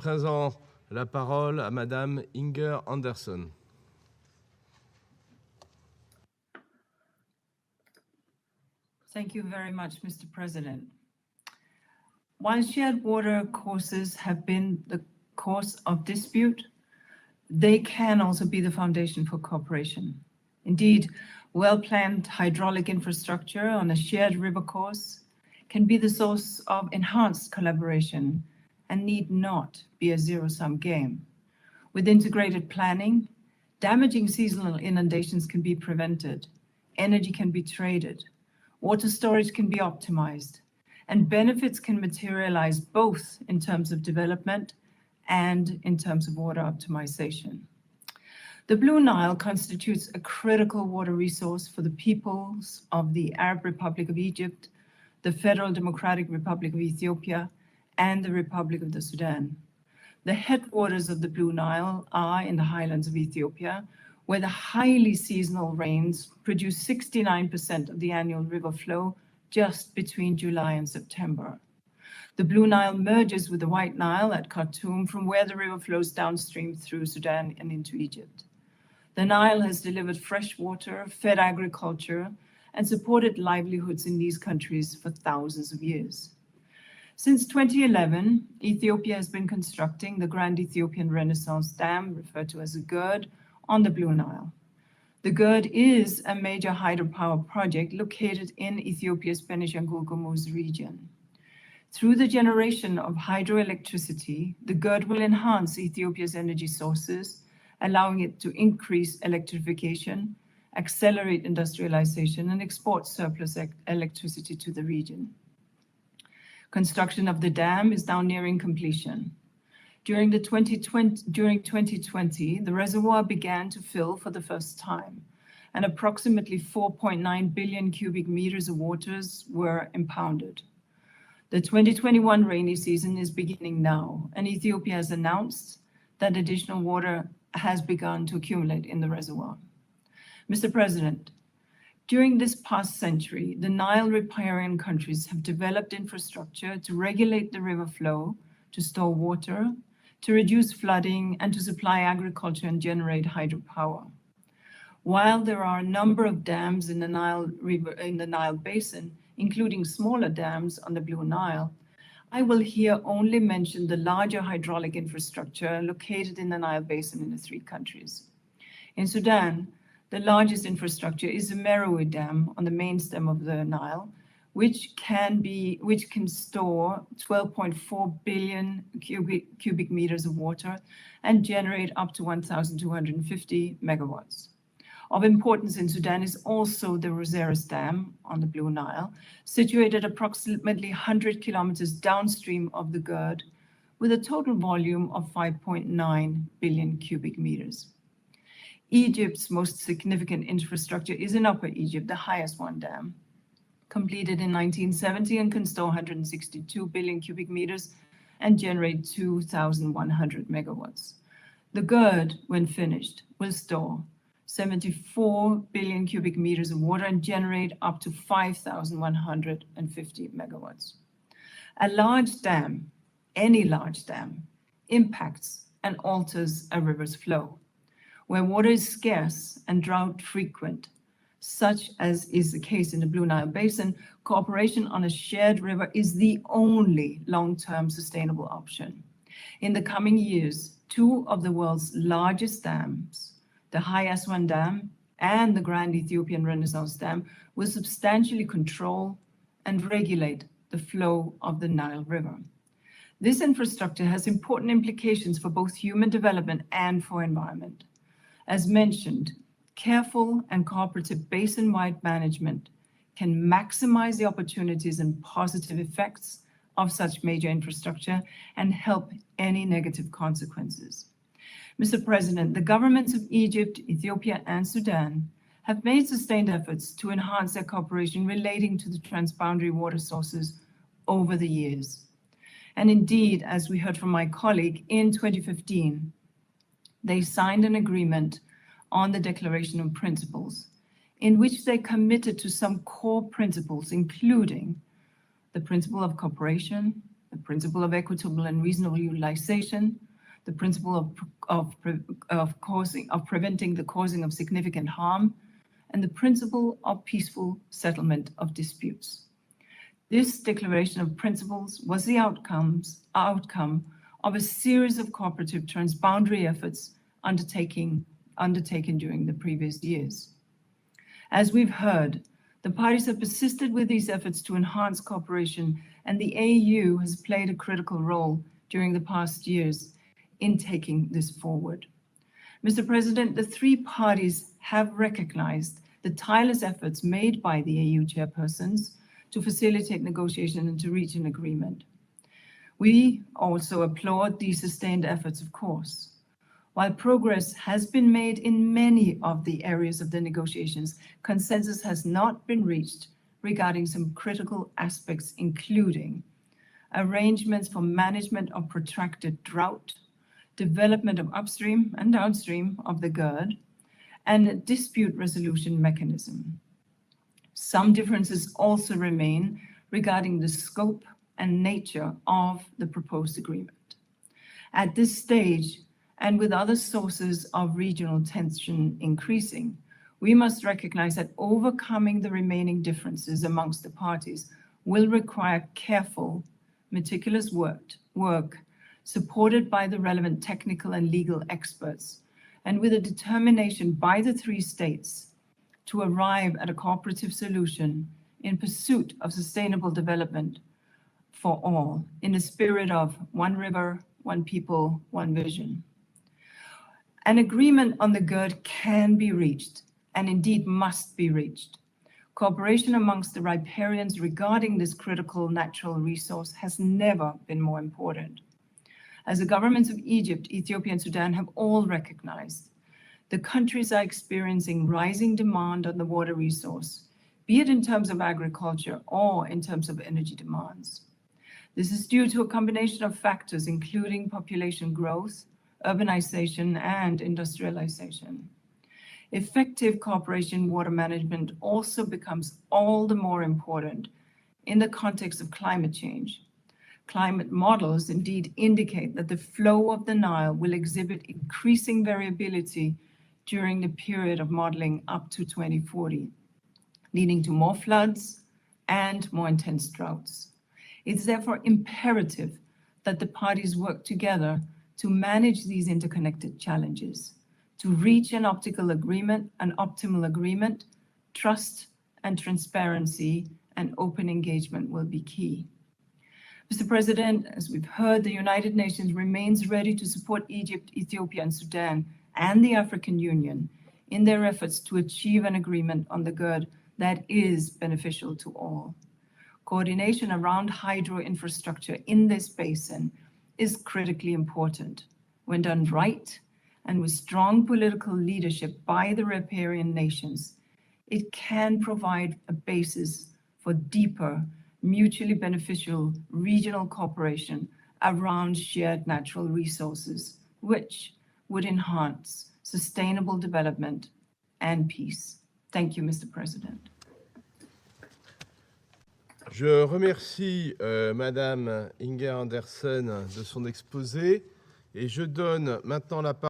présent la parole à Madame Inger Andersen. Thank you very much, Mr. President. While shared water courses have been the cause of dispute, they can also be the foundation for cooperation. Indeed, well-planned hydraulic infrastructure on a shared river course can be the source of enhanced collaboration and need not be a zero-sum game. With integrated planning, damaging seasonal inundations can be prevented, energy can be traded, water storage can be optimized, and benefits can materialize both in terms of development and in terms of water optimization. The Blue Nile constitutes a critical water resource for the peoples of the Arab Republic of Egypt, the Federal Democratic Republic of Ethiopia, and the Republic of the Sudan. The headwaters of the Blue Nile are in the highlands of Ethiopia, where the highly seasonal rains produce 69% of the annual river flow just between July and September. The Blue Nile merges with the White Nile at Khartoum, from where the river flows downstream through Sudan and into Egypt. The Nile has delivered fresh water, fed agriculture, and supported livelihoods in these countries for thousands of years. Since 2011, Ethiopia has been constructing the Grand Ethiopian Renaissance Dam, referred to as a GERD, on the Blue Nile. The GERD is a major hydropower project located in Ethiopia's Benishangul Gumuz region. Through the generation of hydroelectricity, the GERD will enhance Ethiopia's energy sources, allowing it to increase electrification, accelerate industrialization, and export surplus electricity to the region. Construction of the dam is now nearing completion. During 2020, the reservoir began to fill for the first time, and approximately 4.9 billion cubic meters of waters were impounded. The 2021 rainy season is beginning now, and Ethiopia has announced that additional water has begun to accumulate in the reservoir. Mr. President, during this past century, the Nile riparian countries have developed infrastructure to regulate the river flow, to store water, to reduce flooding, and to supply agriculture and generate hydropower. While there are a number of dams in the Nile Basin, including smaller dams on the Blue Nile, I will here only mention the larger hydraulic infrastructure located in the Nile Basin in the three countries. In Sudan, the largest infrastructure is the Merowe Dam on the main stem of the Nile, which can store 12.4 billion cubic meters of water and generate up to 1,250 megawatts. Of importance in Sudan is also the Roseris Dam on the Blue Nile, situated approximately 100 kilometers downstream of the GERD, with a total volume of 5.9 billion cubic meters. Egypt's most significant infrastructure is in Upper Egypt, the highest one dam, completed in 1970 and can store 162 billion cubic meters and generate 2,100 megawatts. The GERD, when finished, will store 74 billion cubic meters of water and generate up to 5,150 megawatts. A large dam, any large dam, impacts and alters a river's flow. Where water is scarce and drought frequent, such as is the case in the Blue Nile Basin, cooperation on a shared river is the only long-term sustainable option. In the coming years, two of the world's largest dams, the High Aswan Dam and the Grand Ethiopian Renaissance Dam, will substantially control and regulate the flow of the Nile River. This infrastructure has important implications for both human development and for environment. As mentioned, careful and cooperative basin-wide management can maximize the opportunities and positive effects of such major infrastructure and help any negative consequences. Mr. President, the governments of Egypt, Ethiopia, and Sudan have made sustained efforts to enhance their cooperation relating to the transboundary water sources over the years. And indeed, as we heard from my colleague, in 2015, they signed an agreement on the Declaration of Principles, in which they committed to some core principles, including the principle of cooperation, the principle of equitable and reasonable utilization, the principle of preventing the causing of significant harm, and the principle of peaceful settlement of disputes. This declaration of principles was the outcome of a series of cooperative transboundary efforts undertaken during the previous years. As we've heard, the parties have persisted with these efforts to enhance cooperation, and the AU has played a critical role during the past years in taking this forward. Mr. President, the three parties have recognized the tireless efforts made by the AU chairpersons to facilitate negotiation and to reach an agreement. We also applaud these sustained efforts, of course. While progress has been made in many of the areas of the negotiations, consensus has not been reached regarding some critical aspects, including arrangements for management of protracted drought, development of upstream and downstream of the GERD, and a dispute resolution mechanism. Some differences also remain regarding the scope and nature of the proposed agreement. At this stage, and with other sources of regional tension increasing, we must recognize that overcoming the remaining differences amongst the parties will require careful, meticulous work supported by the relevant technical and legal experts, and with a determination by the three states to arrive at a cooperative solution in pursuit of sustainable development for all, in the spirit of one river, one people, one vision. An agreement on the GERD can be reached, and indeed must be reached. Cooperation amongst the riparians regarding this critical natural resource has never been more important. As the governments of Egypt, Ethiopia, and Sudan have all recognized, the countries are experiencing rising demand on the water resource, be it in terms of agriculture or in terms of energy demands. This is due to a combination of factors, including population growth, urbanization, and industrialization. Effective cooperation in water management also becomes all the more important in the context of climate change. Climate models indeed indicate that the flow of the Nile will exhibit increasing variability during the period of modeling up to 2040, leading to more floods and more intense droughts. It's therefore imperative that the parties work together to manage these interconnected challenges. To reach an optimal agreement, trust and transparency and open engagement will be key. Mr. President, as we've heard, the United Nations remains ready to support Egypt, Ethiopia, and Sudan, and the African Union in their efforts to achieve an agreement on the GERD that is beneficial to all. Coordination around hydro infrastructure in this basin is critically important. When done right, and with strong political leadership by the riparian nations, it can provide a basis for deeper, mutually beneficial regional cooperation around shared natural resources, which would enhance sustainable development and peace. Thank you, Mr. President. Je remercie Madame Inger Andersen de son exposé et je donne maintenant la parole